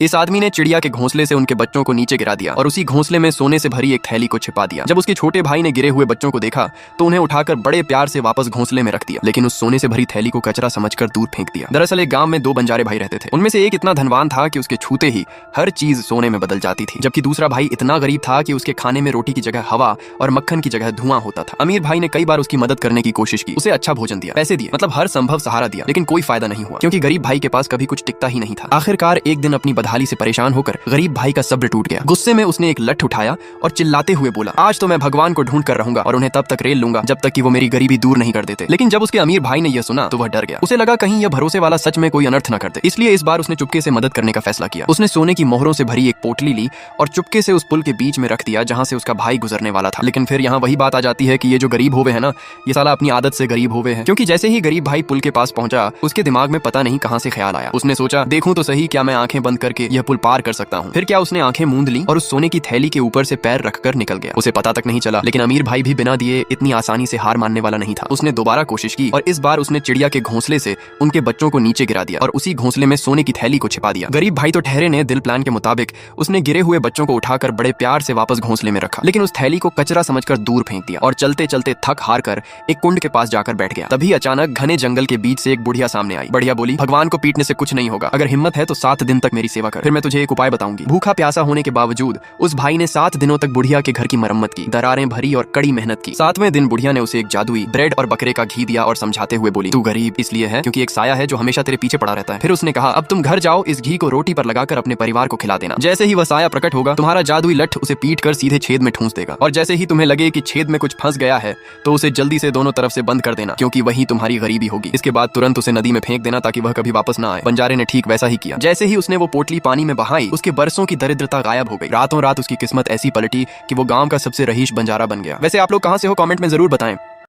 इस आदमी ने चिड़िया के घोंसले से उनके बच्चों को नीचे गिरा दिया और उसी घोंसले में सोने से भरी एक थैली को छिपा दिया। जब उसके छोटे भाई ने गिरे हुए बच्चों को देखा तो उन्हें उठाकर बड़े प्यार से वापस घोंसले में रख दिया, लेकिन उस सोने से भरी थैली को कचरा समझकर दूर फेंक दिया। दरअसल एक गांव में दो बंजारे भाई रहते थे। उनमें से एक इतना धनवान था कि उसके छूते ही हर चीज सोने में बदल जाती थी, जबकि दूसरा भाई इतना गरीब था कि उसके खाने में रोटी की जगह हवा और मक्खन की जगह धुआं होता था। अमीर भाई ने कई बार उसकी मदद करने की कोशिश की, उसे अच्छा भोजन दिया, पैसे दिए, मतलब हर संभव सहारा दिया, लेकिन कोई फायदा नहीं हुआ क्योंकि गरीब भाई के पास कभी कुछ टिकता ही नहीं था। आखिरकार एक दिन अपनी बदहाली से परेशान होकर गरीब भाई का सब्र टूट गया। गुस्से में उसने एक लठ उठाया और चिल्लाते हुए बोला, आज तो मैं भगवान को ढूंढ कर रहूंगा और उन्हें तब तक रेल लूंगा जब तक कि वो मेरी गरीबी दूर नहीं कर देते। लेकिन जब उसके अमीर भाई ने यह सुना तो वह डर गया। उसे लगा कहीं यह भरोसे वाला सच में कोई अनर्थ न कर दे, इसलिए इस बार उसने चुपके से मदद करने का फैसला किया। उसने सोने की मोहरों से भरी एक पोटली ली और चुपके से उस पुल के बीच में रख दिया जहां से उसका भाई गुजरने वाला था। लेकिन फिर यहाँ वही बात आ जाती है कि ये जो गरीब होवे है ना, ये साला अपनी आदत से गरीब होवे है, क्योंकि जैसे ही गरीब भाई पुल के पास पहुंचा उसके दिमाग में पता नहीं कहां से ख्याल आया। उसने सोचा, देखूं तो सही क्या मैं आंखें बंद करके यह पुल पार कर सकता हूं। फिर क्या उसने आंखें मूंद ली और उस सोने की थैली के ऊपर से पैर रखकर निकल गया। उसे पता तक नहीं चला, लेकिन अमीर भाई भी बिना दिए इतनी आसानी से हार मानने वाला नहीं था। उसने दोबारा कोशिश की और इस बार उसने चिड़िया के घोंसले से उनके बच्चों को नीचे गिरा दिया और उसी घोंसले में सोने की थैली को छिपा दिया। गरीब भाई तो ठहरे ने दिल प्लान के मुताबिक उसने गिरे हुए बच्चों को उठाकर बड़े प्यार से वापस घोंसले में रखा, लेकिन उस थैली को कचरा समझकर दूर फेंक दिया और चलते चलते थक हार कर एक कुंड के पास जाकर बैठ गया। तभी अचानक घने जंगल के बीच से एक बुढ़िया सामने आई। बढ़िया बोली, भगवान को पीटने से कुछ नहीं होगा, अगर हिम्मत है तो 7 दिन तक मेरी सेवा कर, फिर मैं तुझे एक उपाय बताऊंगी। भूखा प्यासा होने के बावजूद उस भाई ने 7 दिनों तक बुढ़िया के घर की मरम्मत की, दरारें भरी और कड़ी मेहनत की। 7वें दिन बुढ़िया ने उसे एक जादुई ब्रेड और बकरे का घी दिया और समझाते हुए बोली, तू गरीब इसलिए है क्योंकि एक साया है जो हमेशा तेरे पीछे पड़ा रहता है। फिर उसने कहा, अब तुम घर जाओ, इस घी को रोटी पर लगाकर अपने परिवार को खिला देना। जैसे ही वह साया प्रकट होगा तुम्हारा जादुई लठ उसे पीट कर सीधे छेद में ठूंस देगा और जैसे ही तुम्हें लगे कि छेद में कुछ फंस गया है तो उसे जल्दी से दोनों तरफ से बंद कर देना, क्योंकि वही तुम्हारी गरीबी होगी। इसके बाद तुरंत उसे नदी में फेंक देना ताकि वह कभी वापस ना आए। बंजारे ने ठीक वैसा ही किया। जैसे ही उसने वो पोटली पानी में बहाई उसके बरसों की दरिद्रता गायब हो गई। रातों रात उसकी किस्मत ऐसी पलटी कि वो गांव का सबसे रईस बंजारा बन गया। वैसे आप लोग कहां से हो कमेंट में जरूर बताएं।